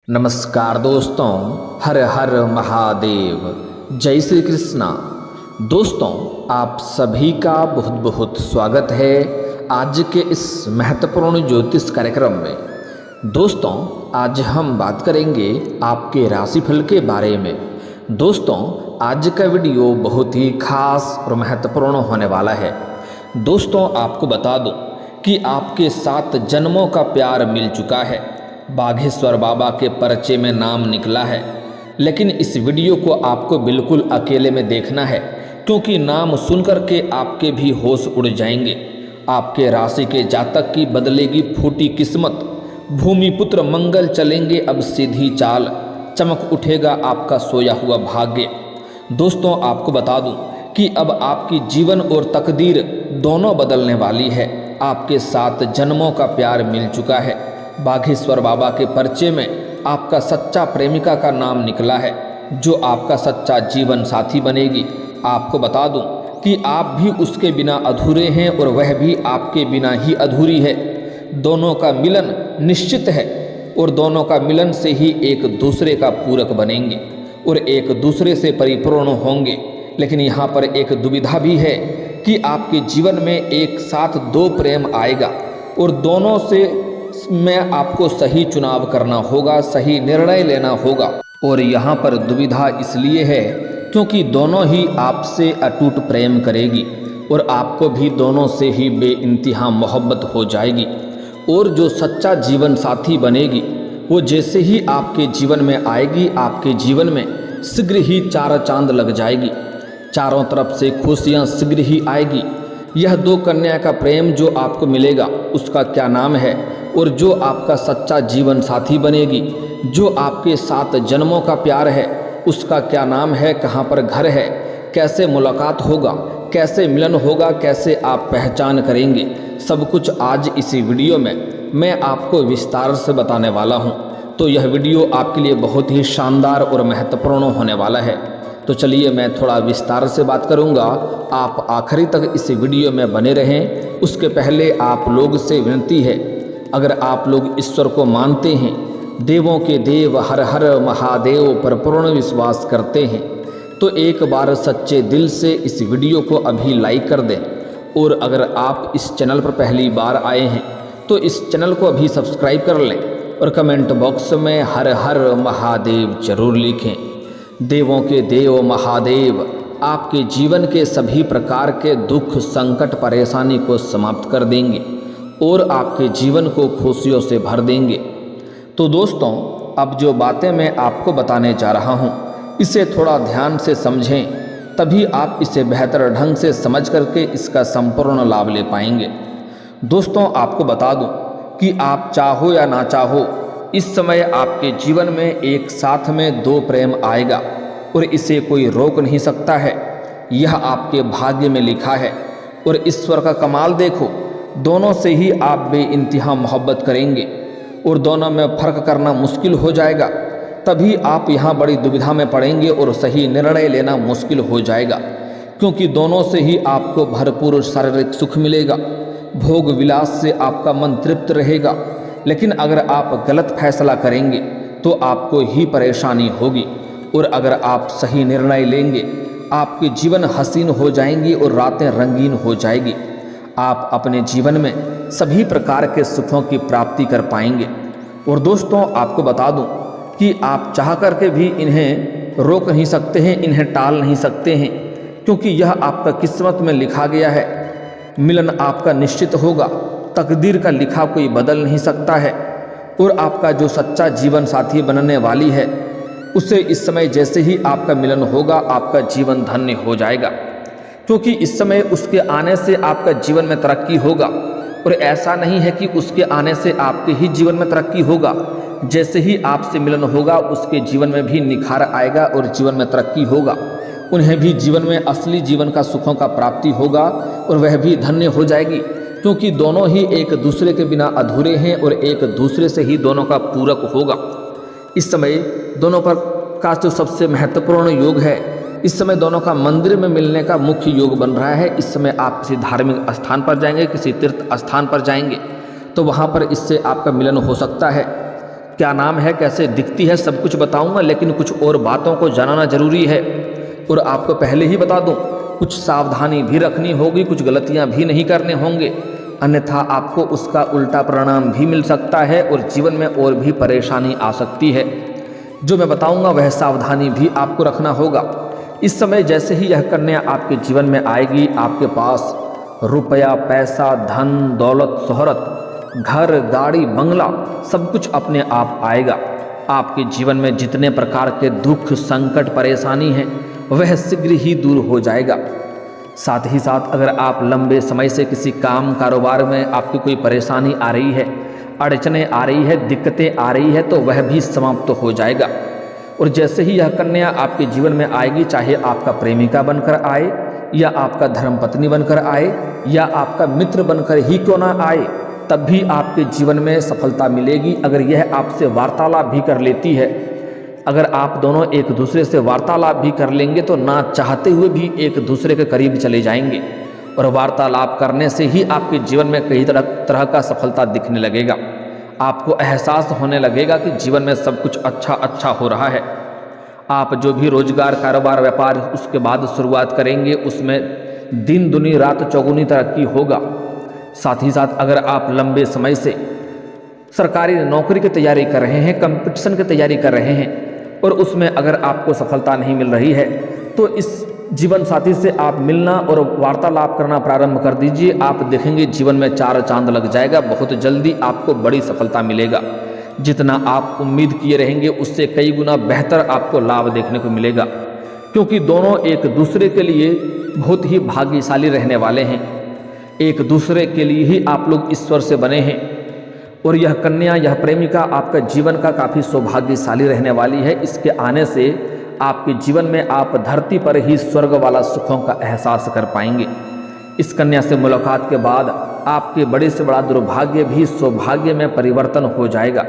नमस्कार दोस्तों, हर हर महादेव, जय श्री कृष्णा। दोस्तों, आप सभी का बहुत बहुत स्वागत है आज के इस महत्वपूर्ण ज्योतिष कार्यक्रम में। दोस्तों, आज हम बात करेंगे आपके राशिफल के बारे में। दोस्तों, आज का वीडियो बहुत ही खास और महत्वपूर्ण होने वाला है। दोस्तों, आपको बता दूं कि आपके 7 जन्मों का प्यार मिल चुका है। बाघेश्वर बाबा के पर्चे में नाम निकला है, लेकिन इस वीडियो को आपको बिल्कुल अकेले में देखना है, क्योंकि नाम सुनकर के आपके भी होश उड़ जाएंगे। आपके राशि के जातक की बदलेगी फूटी किस्मत। भूमिपुत्र मंगल चलेंगे अब सीधी चाल, चमक उठेगा आपका सोया हुआ भाग्य। दोस्तों, आपको बता दूं कि अब आपकी जीवन और तकदीर दोनों बदलने वाली है। आपके 7 जन्मों का प्यार मिल चुका है। बाघेश्वर बाबा के पर्चे में आपका सच्चा प्रेमिका का नाम निकला है, जो आपका सच्चा जीवन साथी बनेगी। आपको बता दूं कि आप भी उसके बिना अधूरे हैं और वह भी आपके बिना ही अधूरी है। दोनों का मिलन निश्चित है और दोनों का मिलन से ही एक दूसरे का पूरक बनेंगे और एक दूसरे से परिपूर्ण होंगे। लेकिन यहाँ पर एक दुविधा भी है कि आपके जीवन में एक साथ 2 प्रेम आएगा और दोनों से में आपको सही चुनाव करना होगा, सही निर्णय लेना होगा। और यहाँ पर दुविधा इसलिए है क्योंकि दोनों ही आपसे अटूट प्रेम करेगी और आपको भी दोनों से ही बेइंतहा मोहब्बत हो जाएगी। और जो सच्चा जीवन साथी बनेगी वो जैसे ही आपके जीवन में आएगी, आपके जीवन में शीघ्र ही 4 चांद लग जाएगी। चारों तरफ से खुशियाँ शीघ्र ही आएगी। यह 2 कन्या का प्रेम जो आपको मिलेगा उसका क्या नाम है, और जो आपका सच्चा जीवन साथी बनेगी, जो आपके 7 जन्मों का प्यार है, उसका क्या नाम है, कहाँ पर घर है, कैसे मुलाकात होगा, कैसे मिलन होगा, कैसे आप पहचान करेंगे, सब कुछ आज इसी वीडियो में मैं आपको विस्तार से बताने वाला हूँ। तो यह वीडियो आपके लिए बहुत ही शानदार और महत्वपूर्ण होने वाला है। तो चलिए मैं थोड़ा विस्तार से बात करूंगा, आप आखिरी तक इस वीडियो में बने रहें। उसके पहले आप लोग से विनती है, अगर आप लोग ईश्वर को मानते हैं, देवों के देव हर हर महादेव पर पूर्ण विश्वास करते हैं, तो एक बार सच्चे दिल से इस वीडियो को अभी लाइक कर दें। और अगर आप इस चैनल पर पहली बार आए हैं तो इस चैनल को अभी सब्सक्राइब कर लें और कमेंट बॉक्स में हर हर महादेव जरूर लिखें। देवों के देव महादेव आपके जीवन के सभी प्रकार के दुख, संकट, परेशानी को समाप्त कर देंगे और आपके जीवन को खुशियों से भर देंगे। तो दोस्तों, अब जो बातें मैं आपको बताने जा रहा हूँ, इसे थोड़ा ध्यान से समझें, तभी आप इसे बेहतर ढंग से समझ करके इसका संपूर्ण लाभ ले पाएंगे। दोस्तों, आपको बता दूं कि आप चाहो या ना चाहो, इस समय आपके जीवन में एक साथ में 2 प्रेम आएगा और इसे कोई रोक नहीं सकता है। यह आपके भाग्य में लिखा है। और ईश्वर का कमाल देखो, दोनों से ही आप बेइंतहा मोहब्बत करेंगे और दोनों में फ़र्क करना मुश्किल हो जाएगा। तभी आप यहाँ बड़ी दुविधा में पड़ेंगे और सही निर्णय लेना मुश्किल हो जाएगा, क्योंकि दोनों से ही आपको भरपूर शारीरिक सुख मिलेगा, भोग विलास से आपका मन तृप्त रहेगा। लेकिन अगर आप गलत फैसला करेंगे तो आपको ही परेशानी होगी, और अगर आप सही निर्णय लेंगे आपके जीवन हसीन हो जाएंगी और रातें रंगीन हो जाएगी। आप अपने जीवन में सभी प्रकार के सुखों की प्राप्ति कर पाएंगे। और दोस्तों, आपको बता दूं कि आप चाह करके भी इन्हें रोक नहीं सकते हैं, इन्हें टाल नहीं सकते हैं, क्योंकि यह आपका किस्मत में लिखा गया है। मिलन आपका निश्चित होगा, तकदीर का लिखा कोई बदल नहीं सकता है। और आपका जो सच्चा जीवन साथी बनने वाली है, उसे इस समय जैसे ही आपका मिलन होगा, आपका जीवन धन्य हो जाएगा, क्योंकि इस समय उसके आने से आपका जीवन में तरक्की होगा। और ऐसा नहीं है कि उसके आने से आपके ही जीवन में तरक्की होगा, जैसे ही आपसे मिलन होगा उसके जीवन में भी निखार आएगा और जीवन में तरक्की होगा। उन्हें भी जीवन में असली जीवन का सुखों का प्राप्ति होगा और वह भी धन्य हो जाएगी, क्योंकि दोनों ही एक दूसरे के बिना अधूरे हैं और एक दूसरे से ही दोनों का पूरक होगा। इस समय दोनों पर का जो सबसे महत्वपूर्ण योग है, इस समय दोनों का मंदिर में मिलने का मुख्य योग बन रहा है। इस समय आप किसी धार्मिक स्थान पर जाएंगे, किसी तीर्थ स्थान पर जाएंगे, तो वहाँ पर इससे आपका मिलन हो सकता है, क्या नाम है, कैसे दिखती है, सब कुछ बताऊंगा, लेकिन कुछ और बातों को जानना जरूरी है। और आपको पहले ही बता दूं, कुछ सावधानी भी रखनी होगी, कुछ गलतियां भी नहीं करने होंगे, अन्यथा आपको उसका उल्टा परिणाम भी मिल सकता है और जीवन में और भी परेशानी आ सकती है। जो मैं बताऊंगा वह सावधानी भी आपको रखना होगा। इस समय जैसे ही यह कन्या आपके जीवन में आएगी, आपके पास रुपया, पैसा, धन, दौलत, शोहरत, घर, गाड़ी, बंगला सब कुछ अपने आप आएगा। आपके जीवन में जितने प्रकार के दुख, संकट, परेशानी हैं वह शीघ्र ही दूर हो जाएगा। साथ ही साथ अगर आप लंबे समय से किसी काम कारोबार में आपकी कोई परेशानी आ रही है, अड़चने आ रही है, दिक्कतें आ रही है, तो वह भी समाप्त हो जाएगा। और जैसे ही यह कन्या आपके जीवन में आएगी, चाहे आपका प्रेमिका बनकर आए या आपका धर्मपत्नी बनकर आए या आपका मित्र बनकर ही क्यों ना आए, तब भी आपके जीवन में सफलता मिलेगी अगर यह आपसे वार्तालाप भी कर लेती है। अगर आप दोनों एक दूसरे से वार्तालाप भी कर लेंगे तो ना चाहते हुए भी एक दूसरे के करीब चले जाएंगे, और वार्तालाप करने से ही आपके जीवन में कई तरह का सफलता दिखने लगेगा। आपको एहसास होने लगेगा कि जीवन में सब कुछ अच्छा हो रहा है। आप जो भी रोजगार, कारोबार, व्यापार उसके बाद शुरुआत करेंगे, उसमें दिन दुनी रात चौगुनी तरक्की होगा। साथ ही साथ अगर आप लंबे समय से सरकारी नौकरी की तैयारी कर रहे हैं, कंपटीशन की तैयारी कर रहे हैं और उसमें अगर आपको सफलता नहीं मिल रही है, तो इस जीवन साथी से आप मिलना और वार्तालाप करना प्रारंभ कर दीजिए। आप देखेंगे जीवन में 4 चांद लग जाएगा, बहुत जल्दी आपको बड़ी सफलता मिलेगा। जितना आप उम्मीद किए रहेंगे उससे कई गुना बेहतर आपको लाभ देखने को मिलेगा, क्योंकि दोनों एक दूसरे के लिए बहुत ही भाग्यशाली रहने वाले हैं। एक दूसरे के लिए ही आप लोग ईश्वर से बने हैं, और यह कन्या, यह प्रेमिका आपका जीवन का काफ़ी सौभाग्यशाली रहने वाली है। इसके आने से आपके जीवन में आप धरती पर ही स्वर्ग वाला सुखों का एहसास कर पाएंगे। इस कन्या से मुलाकात के बाद आपके बड़े से बड़ा दुर्भाग्य भी सौभाग्य में परिवर्तन हो जाएगा।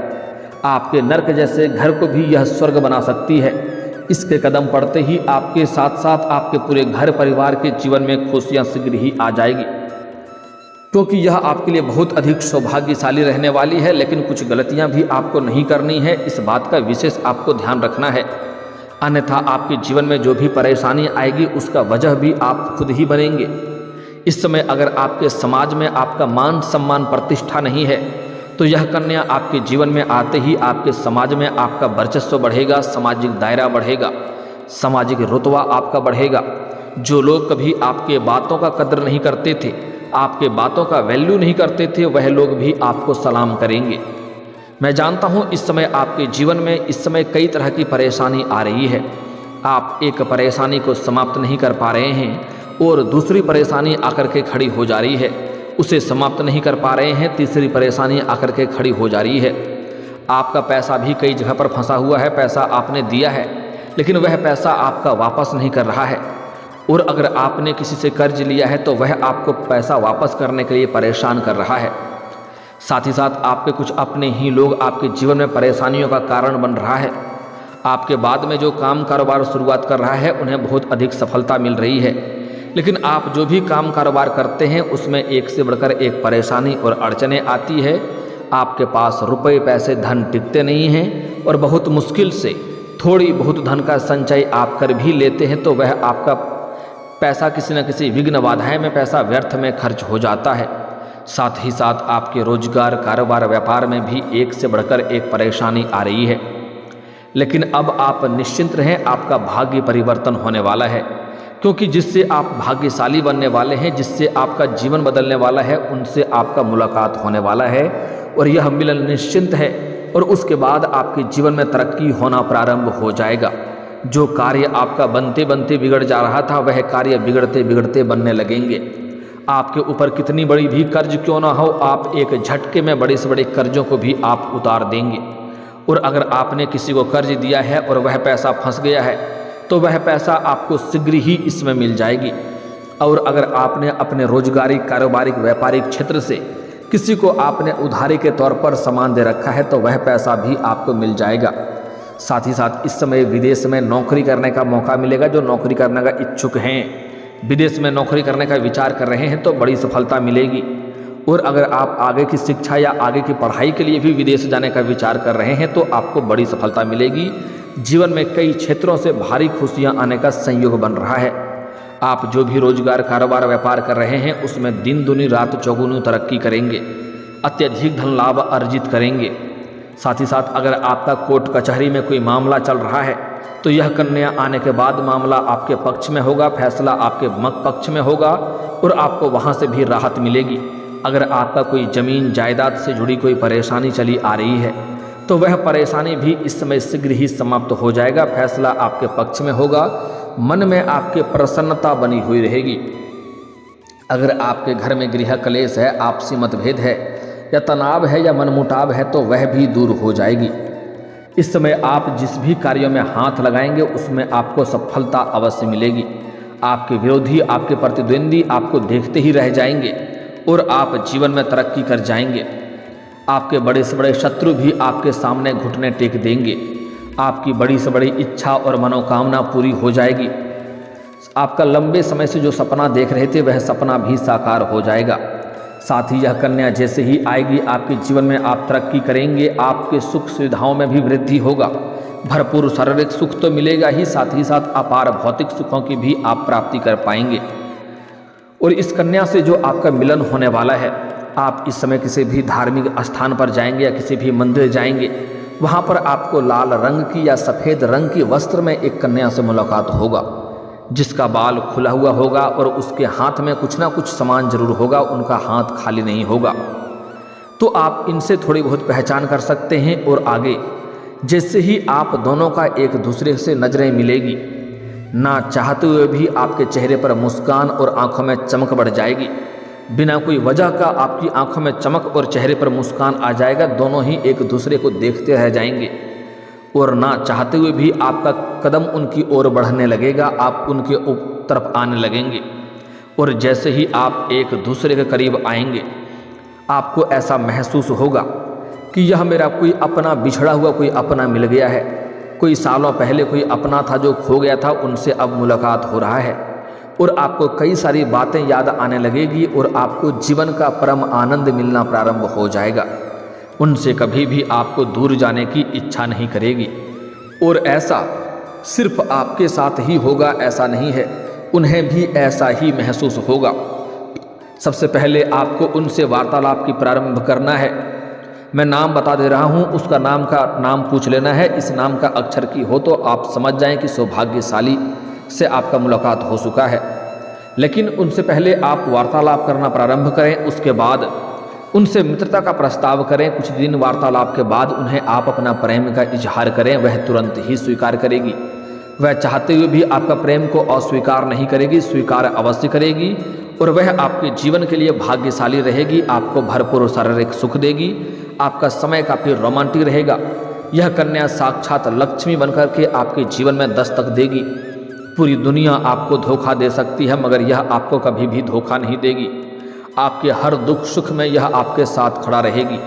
आपके नर्क जैसे घर को भी यह स्वर्ग बना सकती है। इसके कदम पड़ते ही आपके साथ साथ आपके पूरे घर परिवार के जीवन में खुशियां शीघ्र ही आ जाएगी, क्योंकि यह आपके लिए बहुत अधिक सौभाग्यशाली रहने वाली है। लेकिन कुछ गलतियां भी आपको नहीं करनी है, इस बात का विशेष आपको ध्यान रखना है, अन्यथा आपके जीवन में जो भी परेशानी आएगी उसका वजह भी आप खुद ही बनेंगे। इस समय अगर आपके समाज में आपका मान सम्मान प्रतिष्ठा नहीं है, तो यह कन्या आपके जीवन में आते ही आपके समाज में आपका वर्चस्व बढ़ेगा, सामाजिक दायरा बढ़ेगा, सामाजिक रुतबा आपका बढ़ेगा। जो लोग कभी आपके बातों का कदर नहीं करते थे, आपके बातों का वैल्यू नहीं करते थे, वह लोग भी आपको सलाम करेंगे। मैं जानता हूँ इस समय आपके जीवन में इस समय कई तरह की परेशानी आ रही है। आप एक परेशानी को समाप्त नहीं कर पा रहे हैं और दूसरी परेशानी आकर के खड़ी हो जा रही है, उसे समाप्त नहीं कर पा रहे हैं, तीसरी परेशानी आकर के खड़ी हो जा रही है। आपका पैसा भी कई जगह पर फंसा हुआ है, पैसा आपने दिया है लेकिन वह पैसा आपका वापस नहीं कर रहा है, और अगर आपने किसी से कर्ज लिया है तो वह आपको पैसा वापस करने के लिए परेशान कर रहा है। साथ ही साथ आपके कुछ अपने ही लोग आपके जीवन में परेशानियों का कारण बन रहा है। आपके बाद में जो काम कारोबार शुरुआत कर रहा है उन्हें बहुत अधिक सफलता मिल रही है, लेकिन आप जो भी काम कारोबार करते हैं उसमें एक से बढ़कर एक परेशानी और अड़चनें आती है। आपके पास रुपए, पैसे, धन टिकते नहीं हैं और बहुत मुश्किल से थोड़ी बहुत धन का संचय आप कर भी लेते हैं तो वह आपका पैसा किसी न किसी विघ्न बाधाएं में पैसा व्यर्थ में खर्च हो जाता है। साथ ही साथ आपके रोजगार, कारोबार, व्यापार में भी एक से बढ़कर एक परेशानी आ रही है, लेकिन अब आप निश्चिंत रहें, आपका भाग्य परिवर्तन होने वाला है, क्योंकि जिससे आप भाग्यशाली बनने वाले हैं, जिससे आपका जीवन बदलने वाला है, उनसे आपका मुलाकात होने वाला है और यह मिलन निश्चिंत है। और उसके बाद आपके जीवन में तरक्की होना प्रारंभ हो जाएगा। जो कार्य आपका बनते बनते बिगड़ जा रहा था वह कार्य बिगड़ते बिगड़ते बनने लगेंगे। आपके ऊपर कितनी बड़ी भी कर्ज क्यों ना हो, आप एक झटके में बड़े से बड़े कर्जों को भी आप उतार देंगे। और अगर आपने किसी को कर्ज दिया है और वह पैसा फंस गया है तो वह पैसा आपको शीघ्र ही इसमें मिल जाएगी। और अगर आपने अपने रोजगारी, कारोबारिक, व्यापारिक क्षेत्र से किसी को आपने उधारी के तौर पर सामान दे रखा है तो वह पैसा भी आपको मिल जाएगा। साथ ही साथ इस समय विदेश में नौकरी करने का मौका मिलेगा। जो नौकरी करने का इच्छुक हैं, विदेश में नौकरी करने का विचार कर रहे हैं तो बड़ी सफलता मिलेगी। और अगर आप आगे की शिक्षा या आगे की पढ़ाई के लिए भी विदेश जाने का विचार कर रहे हैं तो आपको बड़ी सफलता मिलेगी। जीवन में कई क्षेत्रों से भारी खुशियां आने का संयोग बन रहा है। आप जो भी रोजगार, कारोबार, व्यापार कर रहे हैं उसमें दिन दुनी रात चौगुनी तरक्की करेंगे, अत्यधिक धन लाभ अर्जित करेंगे। साथ ही साथ अगर आपका कोर्ट कचहरी में कोई मामला चल रहा है तो यह कन्या आने के बाद मामला आपके पक्ष में होगा, फैसला आपके पक्ष में होगा और आपको वहाँ से भी राहत मिलेगी। अगर आपका कोई जमीन जायदाद से जुड़ी कोई परेशानी चली आ रही है तो वह परेशानी भी इस समय शीघ्र ही समाप्त हो जाएगा, फैसला आपके पक्ष में होगा, मन में आपके प्रसन्नता बनी हुई रहेगी। अगर आपके घर में गृह कलेश है, आपसी मतभेद है या तनाव है या मनमुटाव है तो वह भी दूर हो जाएगी। इस समय आप जिस भी कार्यों में हाथ लगाएंगे उसमें आपको सफलता अवश्य मिलेगी। आपके विरोधी, आपके प्रतिद्वंदी आपको देखते ही रह जाएंगे और आप जीवन में तरक्की कर जाएंगे। आपके बड़े से बड़े शत्रु भी आपके सामने घुटने टेक देंगे। आपकी बड़ी से बड़ी इच्छा और मनोकामना पूरी हो जाएगी। आपका लंबे समय से जो सपना देख रहे थे वह सपना भी साकार हो जाएगा। साथ ही यह कन्या जैसे ही आएगी आपके जीवन में आप तरक्की करेंगे, आपके सुख सुविधाओं में भी वृद्धि होगा। भरपूर शारीरिक सुख तो मिलेगा ही, साथ ही साथ अपार भौतिक सुखों की भी आप प्राप्ति कर पाएंगे। और इस कन्या से जो आपका मिलन होने वाला है, आप इस समय किसी भी धार्मिक स्थान पर जाएंगे या किसी भी मंदिर जाएंगे, वहाँ पर आपको लाल रंग की या सफ़ेद रंग की वस्त्र में एक कन्या से मुलाकात होगा जिसका बाल खुला हुआ होगा और उसके हाथ में कुछ ना कुछ सामान जरूर होगा, उनका हाथ खाली नहीं होगा। तो आप इनसे थोड़ी बहुत पहचान कर सकते हैं। और आगे जैसे ही आप दोनों का एक दूसरे से नजरें मिलेगी, ना चाहते हुए भी आपके चेहरे पर मुस्कान और आंखों में चमक बढ़ जाएगी। बिना कोई वजह का आपकी आंखों में चमक और चेहरे पर मुस्कान आ जाएगा। दोनों ही एक दूसरे को देखते रह जाएंगे और ना चाहते हुए भी आपका कदम उनकी ओर बढ़ने लगेगा, आप उनके तरफ आने लगेंगे। और जैसे ही आप एक दूसरे के करीब आएंगे आपको ऐसा महसूस होगा कि यह मेरा कोई अपना, बिछड़ा हुआ कोई अपना मिल गया है। कोई सालों पहले कोई अपना था जो खो गया था, उनसे अब मुलाकात हो रहा है और आपको कई सारी बातें याद आने लगेगी और आपको जीवन का परम आनंद मिलना प्रारंभ हो जाएगा। उनसे कभी भी आपको दूर जाने की इच्छा नहीं करेगी। और ऐसा सिर्फ आपके साथ ही होगा ऐसा नहीं है, उन्हें भी ऐसा ही महसूस होगा। सबसे पहले आपको उनसे वार्तालाप की प्रारंभ करना है। मैं नाम बता दे रहा हूँ, उसका नाम पूछ लेना है। इस नाम का अक्षर की हो तो आप समझ जाएं कि सौभाग्यशाली से आपका मुलाकात हो चुका है। लेकिन उनसे पहले आप वार्तालाप करना प्रारंभ करें, उसके बाद उनसे मित्रता का प्रस्ताव करें। कुछ दिन वार्तालाप के बाद उन्हें आप अपना प्रेम का इजहार करें, वह तुरंत ही स्वीकार करेगी। वह चाहते हुए भी आपका प्रेम को अस्वीकार नहीं करेगी, स्वीकार अवश्य करेगी और वह आपके जीवन के लिए भाग्यशाली रहेगी। आपको भरपूर शारीरिक सुख देगी, आपका समय काफ़ी रोमांटिक रहेगा। यह कन्या साक्षात लक्ष्मी बनकर के आपके जीवन में दस्तक देगी। पूरी दुनिया आपको धोखा दे सकती है मगर यह आपको कभी भी धोखा नहीं देगी। आपके हर दुख सुख में यह आपके साथ खड़ा रहेगी।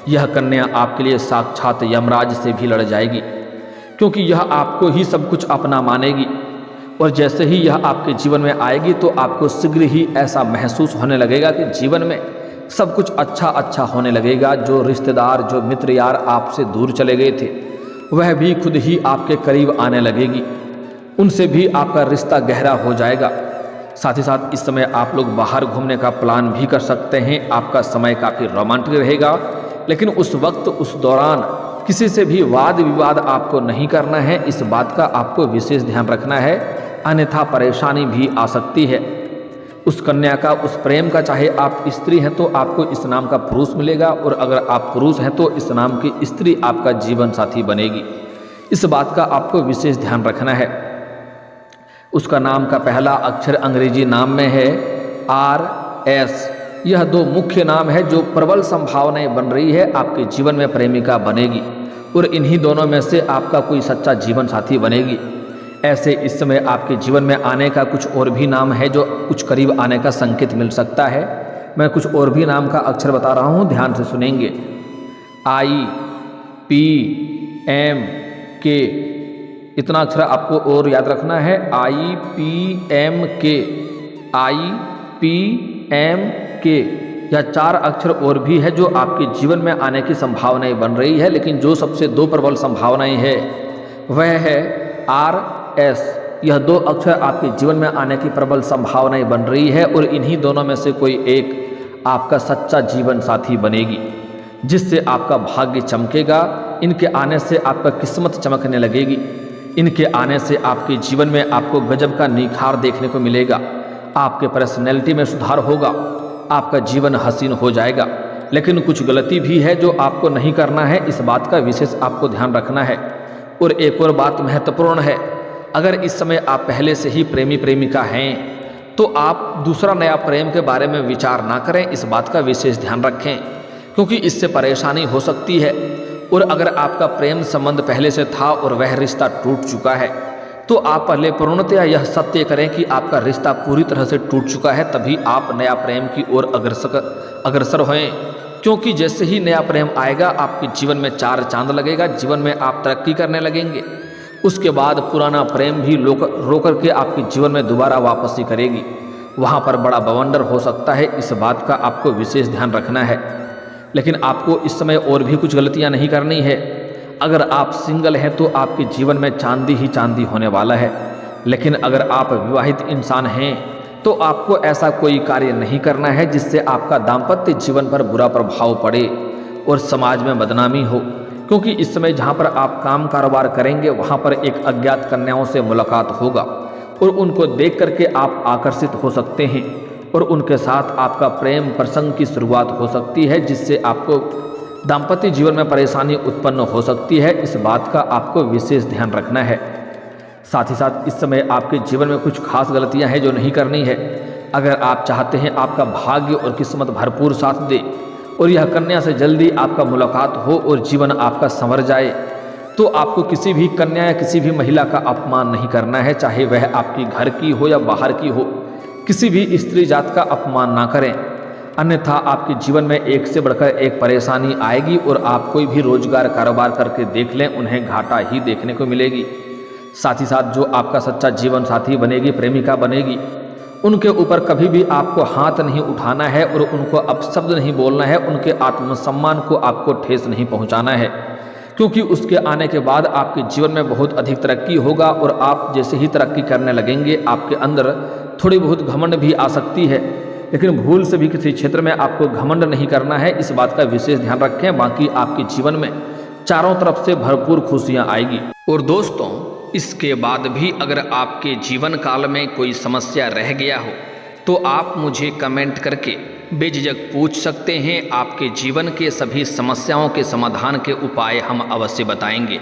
यह कन्या आपके लिए साक्षात यमराज से भी लड़ जाएगी क्योंकि यह आपको ही सब कुछ अपना मानेगी। और जैसे ही यह आपके जीवन में आएगी तो आपको शीघ्र ही ऐसा महसूस होने लगेगा कि जीवन में सब कुछ अच्छा होने लगेगा। जो रिश्तेदार, जो मित्र यार आपसे दूर चले गए थे वह भी खुद ही आपके करीब आने लगेगी, उनसे भी आपका रिश्ता गहरा हो जाएगा। साथ ही साथ इस समय आप लोग बाहर घूमने का प्लान भी कर सकते हैं। आपका समय काफ़ी रोमांटिक रहेगा, लेकिन उस वक्त, उस दौरान किसी से भी वाद विवाद आपको नहीं करना है। इस बात का आपको विशेष ध्यान रखना है, अन्यथा परेशानी भी आ सकती है। उस कन्या का, उस प्रेम का, चाहे आप स्त्री हैं तो आपको इस नाम का पुरुष मिलेगा और अगर आप पुरुष हैं तो इस नाम की स्त्री आपका जीवन साथी बनेगी। इस बात का आपको विशेष ध्यान रखना है। उसका नाम का पहला अक्षर अंग्रेजी नाम में है RS। यह दो मुख्य नाम है जो प्रबल संभावनाएं बन रही है आपके जीवन में प्रेमिका बनेगी और इन्हीं दोनों में से आपका कोई सच्चा जीवन साथी बनेगी। ऐसे इस समय आपके जीवन में आने का कुछ और भी नाम है जो कुछ करीब आने का संकेत मिल सकता है। मैं कुछ और भी नाम का अक्षर बता रहा हूँ, ध्यान से सुनेंगे। IPMK, इतना अक्षर आपको और याद रखना है। IPMK या 4 अक्षर और भी है जो आपके जीवन में आने की संभावनाएं बन रही है, लेकिन जो सबसे 2 प्रबल संभावनाएं है वह है RS। यह 2 अक्षर आपके जीवन में आने की प्रबल संभावनाएं बन रही है और इन्हीं दोनों में से कोई एक आपका सच्चा जीवन साथी बनेगी, जिससे आपका भाग्य चमकेगा। इनके आने से आपका किस्मत चमकने लगेगी। इनके आने से आपके जीवन में आपको गजब का निखार देखने को मिलेगा। आपके पर्सनैलिटी में सुधार होगा, आपका जीवन हसीन हो जाएगा। लेकिन कुछ गलती भी है जो आपको नहीं करना है, इस बात का विशेष आपको ध्यान रखना है। और एक और बात महत्वपूर्ण है, अगर इस समय आप पहले से ही प्रेमी प्रेमिका हैं तो आप दूसरा नया प्रेम के बारे में विचार ना करें, इस बात का विशेष ध्यान रखें, क्योंकि इससे परेशानी हो सकती है। और अगर आपका प्रेम संबंध पहले से था और वह रिश्ता टूट चुका है तो आप पहले पूर्णतया यह सत्य करें कि आपका रिश्ता पूरी तरह से टूट चुका है, तभी आप नया प्रेम की ओर अग्रसर होएं। क्योंकि जैसे ही नया प्रेम आएगा आपके जीवन में 4 चांद लगेगा, जीवन में आप तरक्की करने लगेंगे। उसके बाद पुराना प्रेम भी रोकर के आपके जीवन में दोबारा वापसी करेगी। वहाँ पर बड़ा बवंडर हो सकता है, इस बात का आपको विशेष ध्यान रखना है। लेकिन आपको इस समय और भी कुछ गलतियाँ नहीं करनी है। अगर आप सिंगल हैं तो आपके जीवन में चांदी ही चांदी होने वाला है। लेकिन अगर आप विवाहित इंसान हैं तो आपको ऐसा कोई कार्य नहीं करना है जिससे आपका दाम्पत्य जीवन पर बुरा प्रभाव पड़े और समाज में बदनामी हो। क्योंकि इस समय जहाँ पर आप काम कारोबार करेंगे वहाँ पर एक अज्ञात कन्याओं से मुलाकात होगा और उनको देख करके आप आकर्षित हो सकते हैं और उनके साथ आपका प्रेम प्रसंग की शुरुआत हो सकती है, जिससे आपको दाम्पत्य जीवन में परेशानी उत्पन्न हो सकती है। इस बात का आपको विशेष ध्यान रखना है। साथ ही साथ इस समय आपके जीवन में कुछ खास गलतियां हैं जो नहीं करनी है। अगर आप चाहते हैं आपका भाग्य और किस्मत भरपूर साथ दे और यह कन्या से जल्दी आपका मुलाकात हो और जीवन आपका संवर जाए, तो आपको किसी भी कन्या या किसी भी महिला का अपमान नहीं करना है, चाहे वह आपकी घर की हो या बाहर की हो। किसी भी स्त्री जात का अपमान ना करें, अन्यथा आपके जीवन में एक से बढ़कर एक परेशानी आएगी और आप कोई भी रोजगार कारोबार करके देख लें, उन्हें घाटा ही देखने को मिलेगी। साथ ही साथ जो आपका सच्चा जीवन साथी बनेगी, प्रेमिका बनेगी, उनके ऊपर कभी भी आपको हाथ नहीं उठाना है और उनको अपशब्द नहीं बोलना है। उनके आत्मसम्मान को आपको ठेस नहीं पहुंचाना है, क्योंकि उसके आने के बाद आपके जीवन में बहुत अधिक तरक्की होगा और आप जैसे ही तरक्की करने लगेंगे आपके अंदर थोड़ी बहुत घमंड भी आ सकती है। लेकिन भूल से भी किसी क्षेत्र में आपको घमंड नहीं करना है, इस बात का विशेष ध्यान रखें। बाकी आपके जीवन में चारों तरफ से भरपूर खुशियां आएगी। और दोस्तों, इसके बाद भी अगर आपके जीवन काल में कोई समस्या रह गया हो तो आप मुझे कमेंट करके बेझिझक पूछ सकते हैं। आपके जीवन के सभी समस्याओं के समाधान के उपाय हम अवश्य बताएंगे।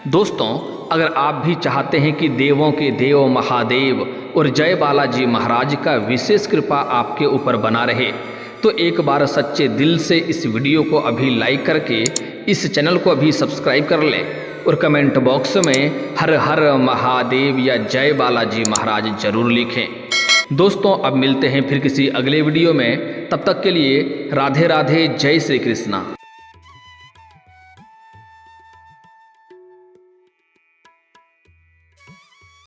दोस्तों, अगर आप भी चाहते हैं कि देवों के देव महादेव और जय बालाजी महाराज का विशेष कृपा आपके ऊपर बना रहे, तो एक बार सच्चे दिल से इस वीडियो को अभी लाइक करके इस चैनल को अभी सब्सक्राइब कर लें और कमेंट बॉक्स में हर हर महादेव या जय बालाजी महाराज जरूर लिखें। दोस्तों, अब मिलते हैं फिर किसी अगले वीडियो में। तब तक के लिए राधे राधे, जय श्री कृष्णा।